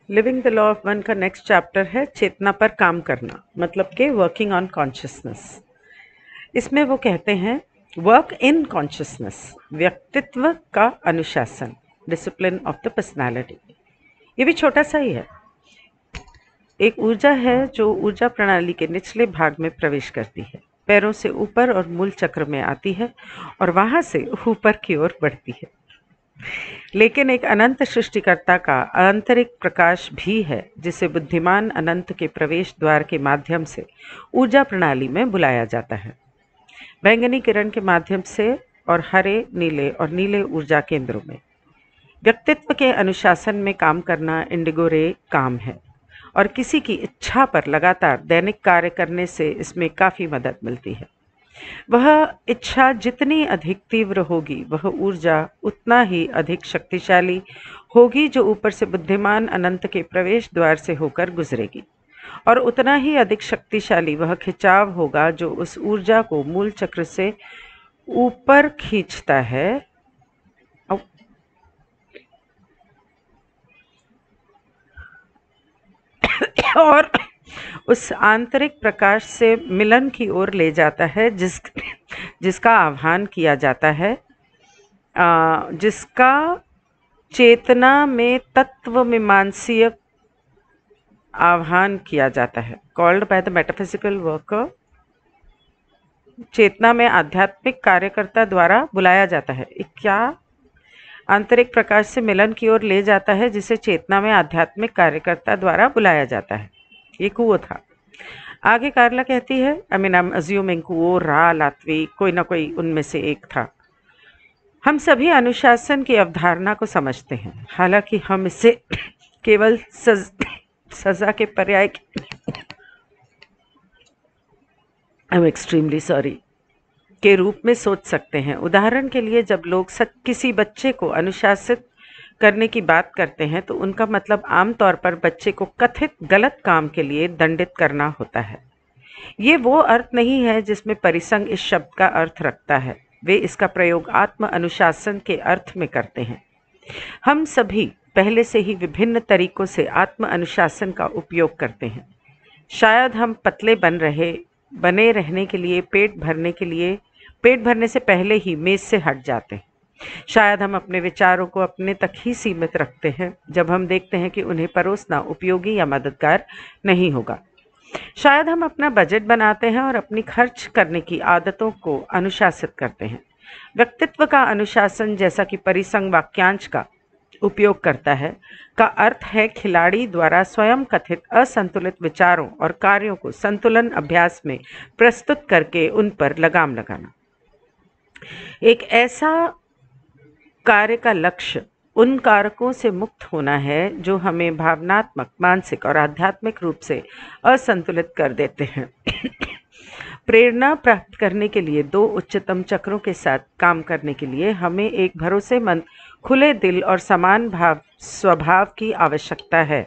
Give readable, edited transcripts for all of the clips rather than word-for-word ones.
Living the law of one का next chapter है चेतना पर काम करना, मतलब के वर्किंग ऑन कॉन्शियसनेस। इसमें वो कहते हैं वर्क इन कॉन्शियसनेस, व्यक्तित्व का अनुशासन, डिसिप्लिन ऑफ द पर्सनालिटी। ये भी छोटा सा ही है। एक ऊर्जा है जो ऊर्जा प्रणाली के निचले भाग में प्रवेश करती है, पैरों से ऊपर और मूल चक्र में आती है और वहां से ऊपर की ओर बढ़ती है। लेकिन एक अनंत सृष्टिकर्ता का आंतरिक प्रकाश भी है जिसे बुद्धिमान अनंत के प्रवेश द्वार के माध्यम से ऊर्जा प्रणाली में बुलाया जाता है, बैंगनी किरण के माध्यम से और हरे, नीले और नीले ऊर्जा केंद्रों में। व्यक्तित्व के अनुशासन में काम करना इंडिगो रे काम है और किसी की इच्छा पर लगातार दैनिक कार्य करने से इसमें काफ़ी मदद मिलती है। वह इच्छा जितनी अधिक तीव्र होगी, वह ऊर्जा उतना ही अधिक शक्तिशाली होगी जो ऊपर से बुद्धिमान अनंत के प्रवेश द्वार से होकर गुजरेगी, और उतना ही अधिक शक्तिशाली वह खिंचाव होगा जो उस ऊर्जा को मूल चक्र से ऊपर खींचता है और उस आंतरिक प्रकाश से मिलन की ओर ले जाता है, जिसका आह्वान किया जाता है, जिसका चेतना में तत्व मीमांसीय आह्वान किया जाता है, called by the metaphysical worker. चेतना में आध्यात्मिक कार्यकर्ता द्वारा बुलाया जाता है। क्या आंतरिक प्रकाश से मिलन की ओर ले जाता है, जिसे चेतना में आध्यात्मिक कार्यकर्ता द्वारा बुलाया जाता है। ये कुओ था। आगे कार्ला कहती है, I mean I am assuming quo, रा, लात्वी, कोई ना कोई उनमें से एक था। हम सभी अनुशासन की अवधारणा को समझते हैं, हालांकि हम इसे केवल सजा के पर्याय आई एम एक्सट्रीमली सॉरी के रूप में सोच सकते हैं। उदाहरण के लिए, जब लोग किसी बच्चे को अनुशासित करने की बात करते हैं तो उनका मतलब आमतौर पर बच्चे को कथित गलत काम के लिए दंडित करना होता है। ये वो अर्थ नहीं है जिसमें परिसंग इस शब्द का अर्थ रखता है। वे इसका प्रयोग आत्म अनुशासन के अर्थ में करते हैं। हम सभी पहले से ही विभिन्न तरीकों से आत्म अनुशासन का उपयोग करते हैं। शायद हम पतले बने रहने के लिए, पेट भरने से पहले ही मेज से हट जाते हैं। शायद हम अपने विचारों को अपने तक ही सीमित रखते हैं जब हम देखते हैं कि उन्हें परोसना उपयोगी या मददगार नहीं होगा। शायद हम अपना बजट बनाते हैं और अपनी खर्च करने की आदतों को अनुशासित करते हैं। व्यक्तित्व का अनुशासन, जैसा कि परिसंग वाक्यांश का उपयोग करता है, का अर्थ है खिलाड़ी द्वारा स्वयं कथित असंतुलित विचारों और कार्यों को संतुलन अभ्यास में प्रस्तुत करके उन पर लगाम लगाना। एक ऐसा कार्य का लक्ष्य उन कारकों से मुक्त होना है जो हमें भावनात्मक, मानसिक और आध्यात्मिक रूप से असंतुलित कर देते हैं। प्रेरणा प्राप्त करने के लिए दो उच्चतम चक्रों के साथ काम करने के लिए हमें एक भरोसेमंद, खुले दिल और समान स्वभाव की आवश्यकता है।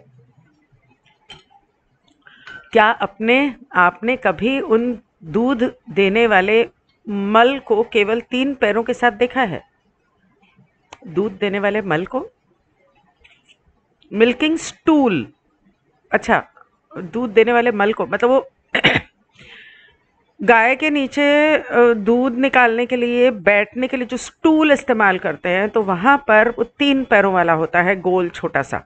क्या आपने कभी उन दूध देने वाले मल को केवल 3 पैरों के साथ देखा है? दूध देने वाले मल को, मिल्किंग स्टूल, अच्छा, दूध देने वाले मल को मतलब वो गाय के नीचे दूध निकालने के लिए, बैठने के लिए जो स्टूल इस्तेमाल करते हैं, तो वहां पर वो 3 पैरों वाला होता है, गोल छोटा सा।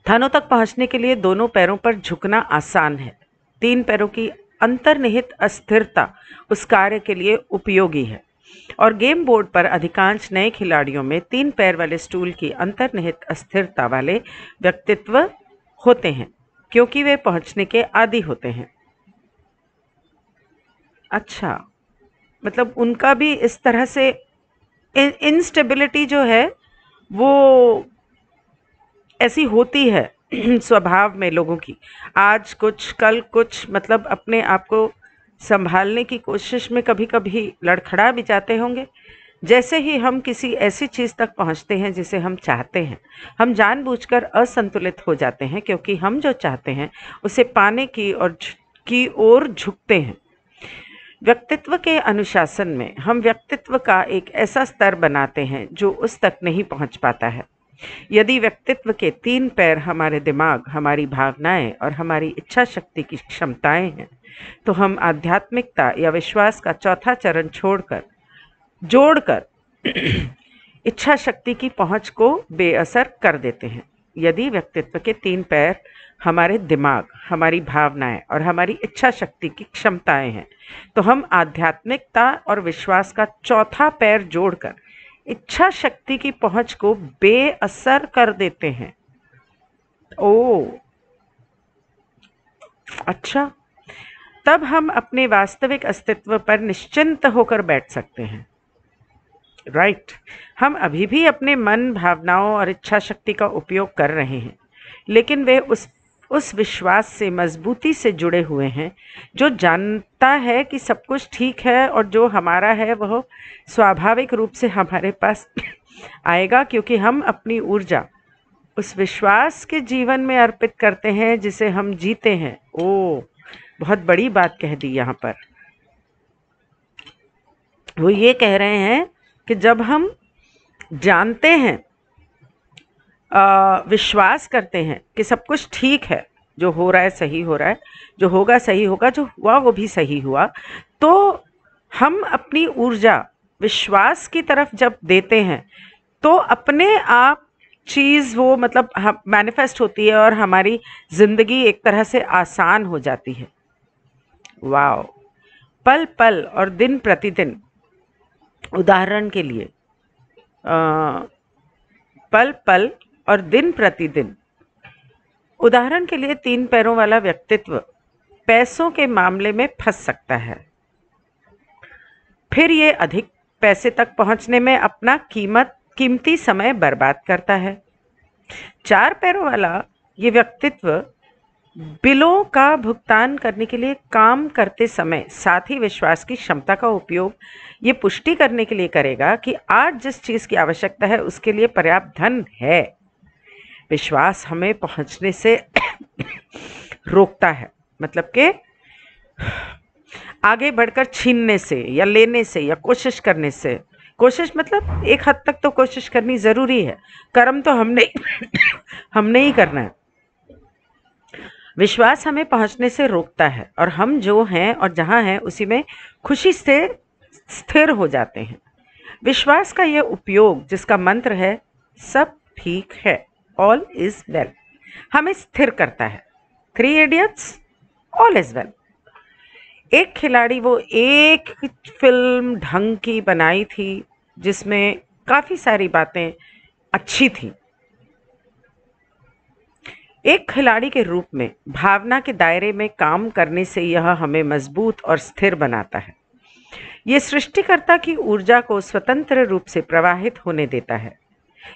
थनों तक पहुंचने के लिए दोनों पैरों पर झुकना आसान है। 3 पैरों की अंतर्निहित अस्थिरता उस कार्य के लिए उपयोगी है, और गेम बोर्ड पर अधिकांश नए खिलाड़ियों में 3 पैर वाले स्टूल की अंतर्निहित अस्थिरता वाले व्यक्तित्व होते हैं, क्योंकि वे पहुंचने के आदी होते हैं। अच्छा, मतलब उनका भी इस तरह से इंस्टेबिलिटी जो है वो ऐसी होती है स्वभाव में लोगों की, आज कुछ कल कुछ, मतलब अपने आप को संभालने की कोशिश में कभी कभी लड़खड़ा भी जाते होंगे। जैसे ही हम किसी ऐसी चीज़ तक पहुंचते हैं जिसे हम चाहते हैं, हम जानबूझकर असंतुलित हो जाते हैं, क्योंकि हम जो चाहते हैं उसे पाने की ओर झुकते हैं। व्यक्तित्व के अनुशासन में हम व्यक्तित्व का एक ऐसा स्तर बनाते हैं जो उस तक नहीं पहुंच पाता है। यदि व्यक्तित्व के 3 पैर हमारे दिमाग, हमारी भावनाएं और हमारी इच्छा शक्ति की क्षमताएं हैं, तो हम आध्यात्मिकता या विश्वास का चौथा चरण जोड़कर इच्छा शक्ति की पहुंच को बेअसर कर देते हैं। यदि व्यक्तित्व के 3 पैर हमारे दिमाग, हमारी भावनाएं और हमारी इच्छा शक्ति की क्षमताएं हैं, तो हम आध्यात्मिकता और विश्वास का चौथा पैर जोड़कर इच्छा शक्ति की पहुंच को बेअसर कर देते हैं। ओ, अच्छा, तब हम अपने वास्तविक अस्तित्व पर निश्चिंत होकर बैठ सकते हैं। राइट। हम अभी भी अपने मन, भावनाओं और इच्छा शक्ति का उपयोग कर रहे हैं, लेकिन वे उस विश्वास से मजबूती से जुड़े हुए हैं जो जानता है कि सब कुछ ठीक है और जो हमारा है वह स्वाभाविक रूप से हमारे पास आएगा, क्योंकि हम अपनी ऊर्जा उस विश्वास के जीवन में अर्पित करते हैं जिसे हम जीते हैं। ओ, बहुत बड़ी बात कह दी यहाँ पर। वो ये कह रहे हैं कि जब हम जानते हैं, विश्वास करते हैं कि सब कुछ ठीक है, जो हो रहा है सही हो रहा है, जो होगा सही होगा, जो हुआ वो भी सही हुआ, तो हम अपनी ऊर्जा विश्वास की तरफ जब देते हैं तो अपने आप चीज़ वो मतलब मैनिफेस्ट होती है और हमारी ज़िंदगी एक तरह से आसान हो जाती है। वाह। पल पल और दिन प्रतिदिन, उदाहरण के लिए पल पल और दिन प्रतिदिन, उदाहरण के लिए 3 पैरों वाला व्यक्तित्व पैसों के मामले में फंस सकता है। फिर ये अधिक पैसे तक पहुंचने में अपना कीमती समय बर्बाद करता है। 4 पैरों वाला ये व्यक्तित्व बिलों का भुगतान करने के लिए काम करते समय साथ ही विश्वास की क्षमता का उपयोग ये पुष्टि करने के लिए करेगा कि आज जिस चीज़ की आवश्यकता है उसके लिए पर्याप्त धन है। विश्वास हमें पहुंचने से रोकता है, मतलब कि आगे बढ़कर छीनने से या लेने से या कोशिश करने से। कोशिश मतलब एक हद तक तो कोशिश करनी ज़रूरी है, कर्म तो हमने ही करना है। विश्वास हमें पहुंचने से रोकता है और हम जो हैं और जहां हैं उसी में खुशी से स्थिर हो जाते हैं। विश्वास का यह उपयोग, जिसका मंत्र है सब ठीक है, ऑल इज वेल, हमें स्थिर करता है। 3 इडियट्स, ऑल इज वेल। एक खिलाड़ी वो एक फिल्म ढंग की बनाई थी जिसमें काफ़ी सारी बातें अच्छी थी। एक खिलाड़ी के रूप में भावना के दायरे में काम करने से यह हमें मजबूत और स्थिर बनाता है। ये सृष्टिकर्ता की ऊर्जा को स्वतंत्र रूप से प्रवाहित होने देता है।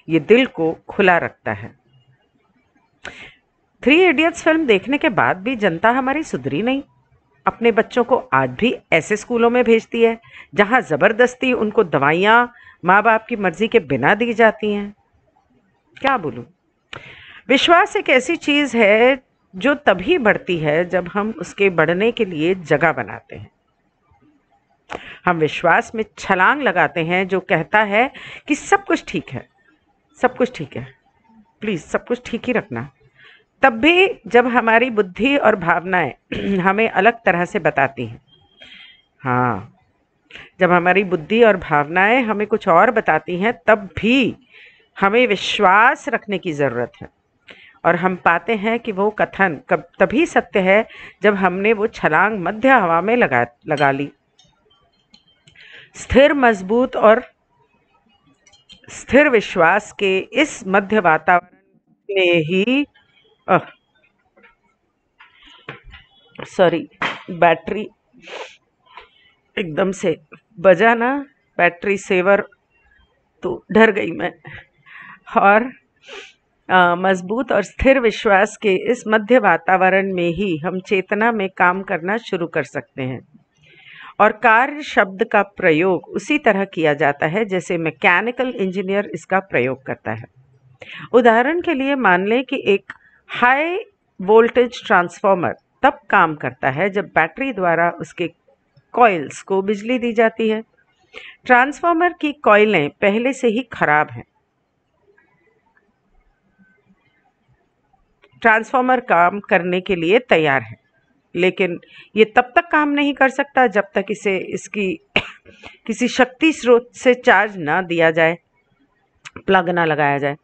ये दिल को खुला रखता है। 3 इडियट्स फिल्म देखने के बाद भी जनता हमारी सुधरी नहीं। अपने बच्चों को आज भी ऐसे स्कूलों में भेजती है जहां जबरदस्ती उनको दवाइयां माँ बाप की मर्जी के बिना दी जाती हैं। क्या बोलूं। विश्वास एक ऐसी चीज है जो तभी बढ़ती है जब हम उसके बढ़ने के लिए जगह बनाते हैं। हम विश्वास में छलांग लगाते हैं जो कहता है कि सब कुछ ठीक है, सब कुछ ठीक है, प्लीज सब कुछ ठीक ही रखना। तब भी जब हमारी बुद्धि और भावनाएं हमें अलग तरह से बताती हैं, हाँ, जब हमारी बुद्धि और भावनाएं हमें कुछ और बताती हैं, तब भी हमें विश्वास रखने की ज़रूरत है। और हम पाते हैं कि वो कथन तभी सत्य है जब हमने वो छलांग मध्य हवा में लगा ली। स्थिर, मजबूत और स्थिर विश्वास के इस मध्य वातावरण में ही सॉरी, बैटरी एकदम से बजा ना, बैटरी सेवर, तो डर गई मैं। और मजबूत और स्थिर विश्वास के इस मध्य वातावरण में ही हम चेतना में काम करना शुरू कर सकते हैं। और कार्य शब्द का प्रयोग उसी तरह किया जाता है जैसे मैकेनिकल इंजीनियर इसका प्रयोग करता है। उदाहरण के लिए मान लें कि एक हाई वोल्टेज ट्रांसफार्मर तब काम करता है जब बैटरी द्वारा उसके कॉइल्स को बिजली दी जाती है। ट्रांसफार्मर की कॉइलें पहले से ही खराब हैं, ट्रांसफॉर्मर काम करने के लिए तैयार है, लेकिन ये तब तक काम नहीं कर सकता जब तक इसे इसकी किसी शक्ति स्रोत से चार्ज ना दिया जाए, प्लग ना लगाया जाए।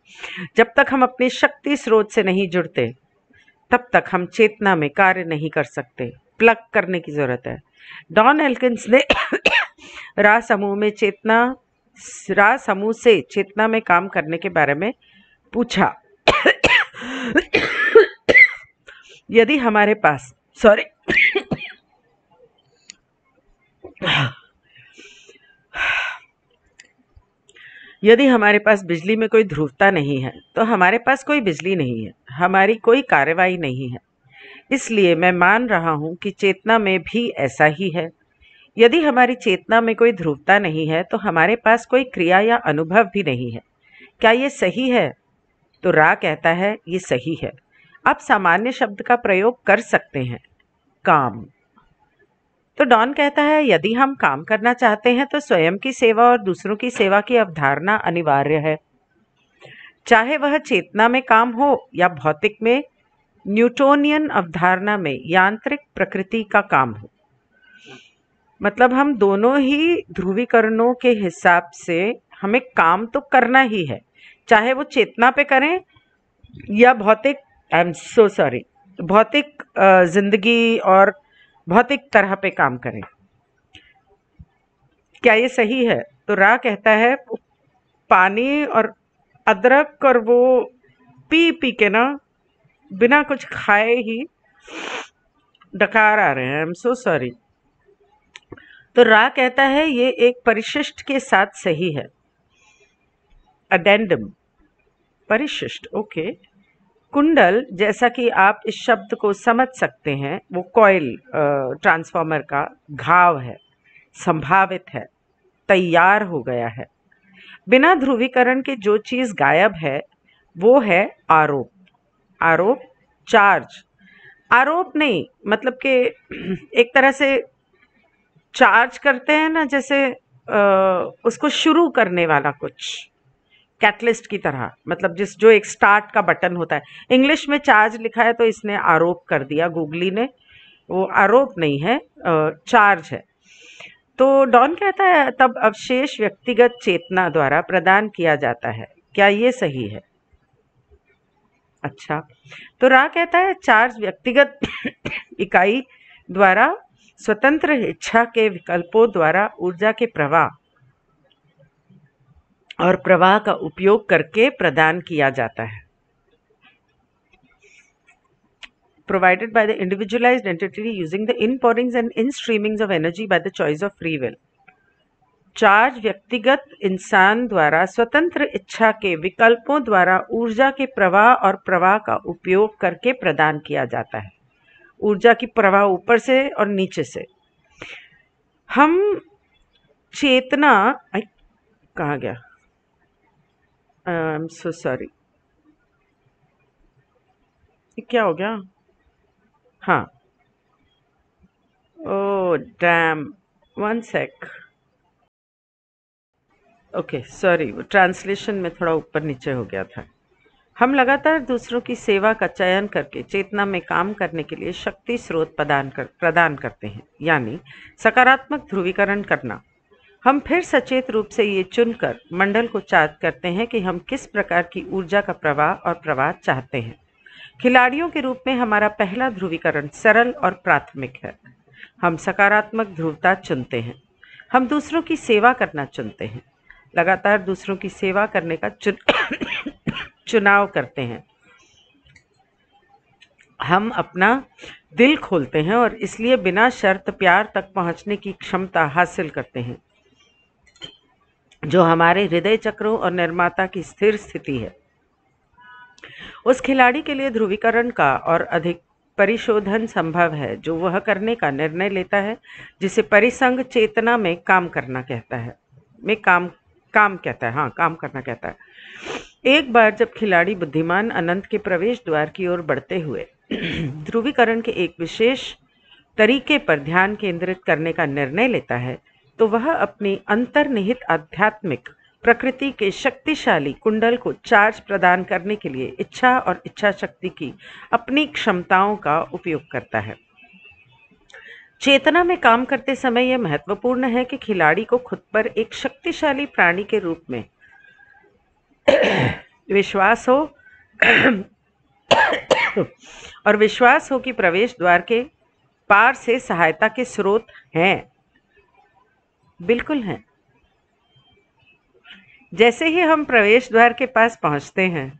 जब तक हम अपनी शक्ति स्रोत से नहीं जुड़ते तब तक हम चेतना में कार्य नहीं कर सकते। प्लग करने की जरूरत है। डॉन एल्किंस ने रा समूह से चेतना में काम करने के बारे में पूछा। यदि हमारे पास यदि हमारे पास बिजली में कोई ध्रुवता नहीं है तो हमारे पास कोई बिजली नहीं है, हमारी कोई कार्रवाई नहीं है। इसलिए मैं मान रहा हूं कि चेतना में भी ऐसा ही है। यदि हमारी चेतना में कोई ध्रुवता नहीं है तो हमारे पास कोई क्रिया या अनुभव भी नहीं है। क्या ये सही है? तो रा कहता है ये सही है। आप सामान्य शब्द का प्रयोग कर सकते हैं, काम। तो डॉन कहता है यदि हम काम करना चाहते हैं तो स्वयं की सेवा और दूसरों की सेवा की अवधारणा अनिवार्य है, चाहे वह चेतना में काम हो या भौतिक में, न्यूटोनियन अवधारणा में यांत्रिक प्रकृति का काम हो। मतलब हम दोनों ही ध्रुवीकरणों के हिसाब से हमें काम तो करना ही है, चाहे वो चेतना पे करें या भौतिक भौतिक जिंदगी और भौतिक तरह पे काम करें। क्या ये सही है? तो रा कहता है पानी और अदरक और वो पी के ना बिना कुछ खाए ही डकार आ रहे हैं। I am so sorry. तो रा कहता है ये एक परिशिष्ट के साथ सही है। अडेंडम, परिशिष्ट, ओके। कुंडल, जैसा कि आप इस शब्द को समझ सकते हैं, वो कॉइल ट्रांसफॉर्मर का घाव है, संभावित है, तैयार हो गया है। बिना ध्रुवीकरण के जो चीज गायब है वो है आरोप। आरोप, चार्ज। आरोप नहीं, मतलब कि एक तरह से चार्ज करते हैं ना, जैसे उसको शुरू करने वाला कुछ कैटलिस्ट की तरह, मतलब जो एक स्टार्ट का बटन होता है। इंग्लिश में चार्ज लिखा है तो इसने आरोप कर दिया गूगली ने, वो आरोप नहीं है, चार्ज है। तो डॉन कहता है तब अवशेष व्यक्तिगत चेतना द्वारा प्रदान किया जाता है। क्या ये सही है? अच्छा। तो रा कहता है चार्ज व्यक्तिगत इकाई द्वारा स्वतंत्र इच्छा के विकल्पों द्वारा ऊर्जा के प्रवाह और प्रवाह का उपयोग करके प्रदान किया जाता है। Provided by the individualized entity using the inpourings and instreamings of energy by the choice of free will. Charge व्यक्तिगत इंसान द्वारा स्वतंत्र इच्छा के विकल्पों द्वारा ऊर्जा के प्रवाह और प्रवाह का उपयोग करके प्रदान किया जाता है। ऊर्जा की प्रवाह ऊपर से और नीचे से। हम चेतना, कहाँ गया? आई एम सो सॉरी, क्या हो गया? हाँ, oh damn, one sec. Okay sorry, वो ट्रांसलेशन में थोड़ा ऊपर नीचे हो गया था। हम लगातार दूसरों की सेवा का चयन करके चेतना में काम करने के लिए शक्ति स्रोत प्रदान करते हैं, यानी सकारात्मक ध्रुवीकरण करना। हम फिर सचेत रूप से ये चुनकर मंडल को चार्ज करते हैं कि हम किस प्रकार की ऊर्जा का प्रवाह और प्रवाह चाहते हैं। खिलाड़ियों के रूप में हमारा पहला ध्रुवीकरण सरल और प्राथमिक है। हम सकारात्मक ध्रुवता चुनते हैं। हम दूसरों की सेवा करना चुनते हैं, लगातार दूसरों की सेवा करने का चुनाव करते हैं। हम अपना दिल खोलते हैं और इसलिए बिना शर्त प्यार तक पहुंचने की क्षमता हासिल करते हैं, जो हमारे हृदय चक्रों और निर्माता की स्थिर स्थिति है। उस खिलाड़ी के लिए ध्रुवीकरण का और अधिक परिशोधन संभव है जो वह करने का निर्णय लेता है जिसे परिसंग चेतना में काम करना कहता है, काम करना कहता है। एक बार जब खिलाड़ी बुद्धिमान अनंत के प्रवेश द्वार की ओर बढ़ते हुए ध्रुवीकरण के एक विशेष तरीके पर ध्यान केंद्रित करने का निर्णय लेता है, तो वह अपनी अंतर्निहित आध्यात्मिक प्रकृति के शक्तिशाली कुंडल को चार्ज प्रदान करने के लिए इच्छा और इच्छा शक्ति की अपनी क्षमताओं का उपयोग करता है। चेतना में काम करते समय यह महत्वपूर्ण है कि खिलाड़ी को खुद पर एक शक्तिशाली प्राणी के रूप में विश्वास हो और विश्वास हो कि प्रवेश द्वार के पार से सहायता के स्रोत हैं। बिल्कुल हैं। जैसे ही हम प्रवेश द्वार के पास पहुंचते हैं,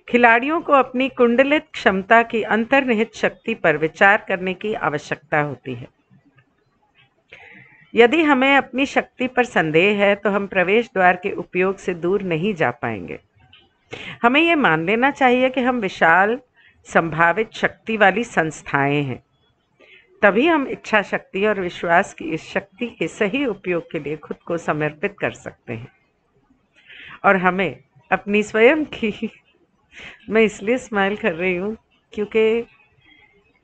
खिलाड़ियों को अपनी कुंडलित क्षमता की अंतर्निहित शक्ति पर विचार करने की आवश्यकता होती है। यदि हमें अपनी शक्ति पर संदेह है तो हम प्रवेश द्वार के उपयोग से दूर नहीं जा पाएंगे। हमें यह मान लेना चाहिए कि हम विशाल संभावित शक्ति वाली संस्थाएं हैं। तभी हम इच्छा शक्ति और विश्वास की इस शक्ति के सही उपयोग के लिए खुद को समर्पित कर सकते हैं। और हमें अपनी स्वयं की मैं इसलिए स्माइल कर रही हूँ क्योंकि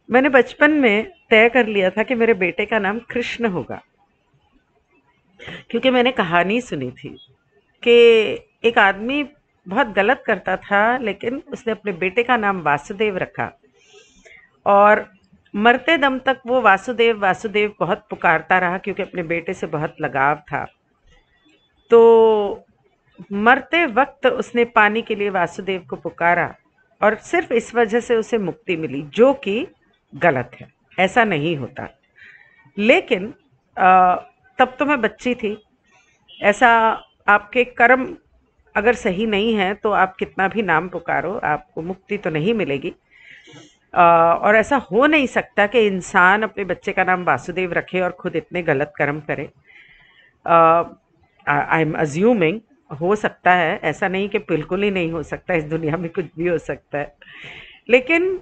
मैंने बचपन में तय कर लिया था कि मेरे बेटे का नाम कृष्ण होगा, क्योंकि मैंने कहानी सुनी थी कि एक आदमी बहुत गलत करता था, लेकिन उसने अपने बेटे का नाम वासुदेव रखा और मरते दम तक वो वासुदेव वासुदेव बहुत पुकारता रहा, क्योंकि अपने बेटे से बहुत लगाव था। तो मरते वक्त उसने पानी के लिए वासुदेव को पुकारा और सिर्फ इस वजह से उसे मुक्ति मिली, जो कि गलत है, ऐसा नहीं होता। लेकिन तब तो मैं बच्ची थी। ऐसा आपके कर्म अगर सही नहीं है तो आप कितना भी नाम पुकारो, आपको मुक्ति तो नहीं मिलेगी। और ऐसा हो नहीं सकता कि इंसान अपने बच्चे का नाम वासुदेव रखे और खुद इतने गलत कर्म करे। आई एम अज्यूमिंग, हो सकता है, ऐसा नहीं कि बिल्कुल ही नहीं हो सकता, इस दुनिया में कुछ भी हो सकता है। लेकिन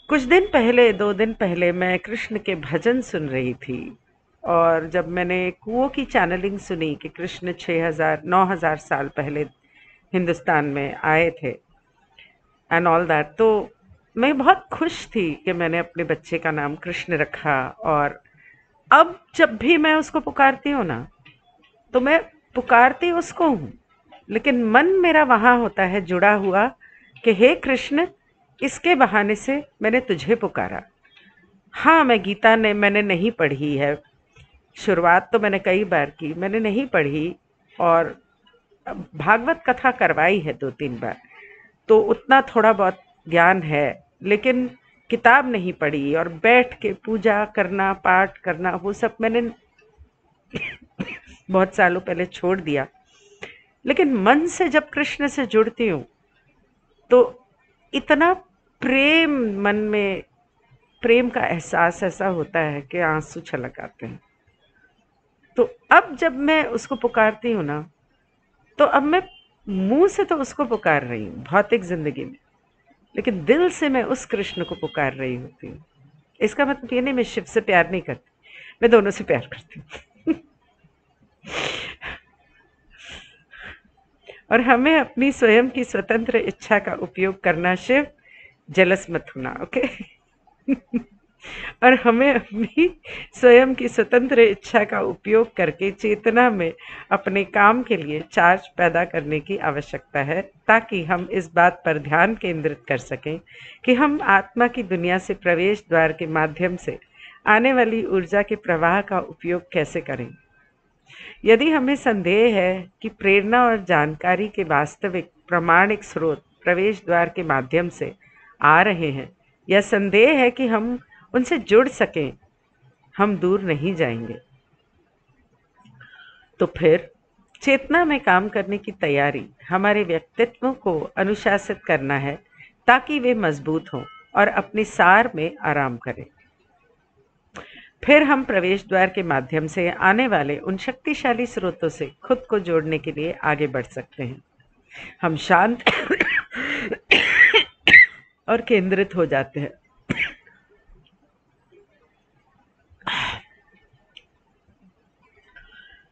कुछ दिन पहले, 2 दिन पहले मैं कृष्ण के भजन सुन रही थी और जब मैंने कुओं की चैनलिंग सुनी कि कृष्ण 9,000 साल पहले हिंदुस्तान में आए थे एंड ऑल दैट, तो मैं बहुत खुश थी कि मैंने अपने बच्चे का नाम कृष्ण रखा। और अब जब भी मैं उसको पुकारती हूँ ना, तो मैं पुकारती उसको हूँ, लेकिन मन मेरा वहाँ होता है जुड़ा हुआ कि हे कृष्ण, इसके बहाने से मैंने तुझे पुकारा। हाँ, मैंने नहीं पढ़ी है, शुरुआत तो मैंने कई बार की, मैंने नहीं पढ़ी और भागवत कथा करवाई है 2-3 बार, तो उतना थोड़ा बहुत ज्ञान है, लेकिन किताब नहीं पढ़ी और बैठ के पूजा करना, पाठ करना, वो सब मैंने बहुत सालों पहले छोड़ दिया। लेकिन मन से जब कृष्ण से जुड़ती हूँ तो इतना प्रेम, मन में प्रेम का एहसास ऐसा होता है कि आंसू छलक आते हैं। तो अब जब मैं उसको पुकारती हूँ ना, तो अब मैं मुंह से तो उसको पुकार रही हूँ भौतिक जिंदगी में, लेकिन दिल से मैं उस कृष्ण को पुकार रही होती हूँ। इसका मतलब ये नहीं मैं शिव से प्यार नहीं करती, मैं दोनों से प्यार करती हूँ। और हमें अपनी स्वयं की स्वतंत्र इच्छा का उपयोग करना, शिव जेलस मत होना, ओके? और हमें अपनी स्वयं की स्वतंत्र इच्छा का उपयोग करके चेतना में अपने काम के लिए चार्ज पैदा करने की आवश्यकता है, ताकि हम इस बात पर ध्यान केंद्रित कर सकें कि हम आत्मा की दुनिया से प्रवेश द्वार के माध्यम से आने वाली ऊर्जा के प्रवाह का उपयोग कैसे करें। यदि हमें संदेह है कि प्रेरणा और जानकारी के वास्तविक प्रामाणिक स्रोत प्रवेश द्वार के माध्यम से आ रहे हैं, या संदेह है कि हम उनसे जुड़ सकें, हम दूर नहीं जाएंगे। तो फिर चेतना में काम करने की तैयारी हमारे व्यक्तित्व को अनुशासित करना है, ताकि वे मजबूत हों और अपने सार में आराम करें। फिर हम प्रवेश द्वार के माध्यम से आने वाले उन शक्तिशाली स्रोतों से खुद को जोड़ने के लिए आगे बढ़ सकते हैं। हम शांत और केंद्रित हो जाते हैं।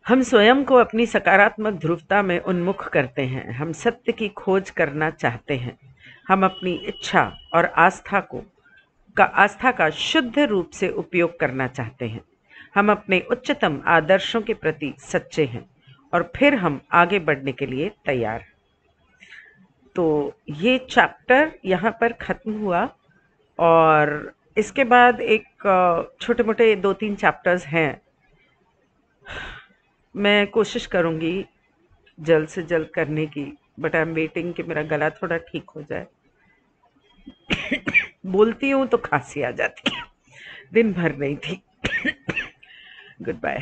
हम स्वयं को अपनी सकारात्मक ध्रुवता में उन्मुख करते हैं। हम सत्य की खोज करना चाहते हैं। हम अपनी इच्छा और आस्था का शुद्ध रूप से उपयोग करना चाहते हैं। हम अपने उच्चतम आदर्शों के प्रति सच्चे हैं और फिर हम आगे बढ़ने के लिए तैयार हैं। तो ये चैप्टर यहाँ पर ख़त्म हुआ और इसके बाद एक छोटे-मोटे 2-3 चैप्टर्स हैं। मैं कोशिश करूँगी जल्द से जल्द करने की, बट आई एम वेटिंग कि मेरा गला थोड़ा ठीक हो जाए। बोलती हूँ तो खांसी आ जाती है, दिन भर नहीं थी। Good bye.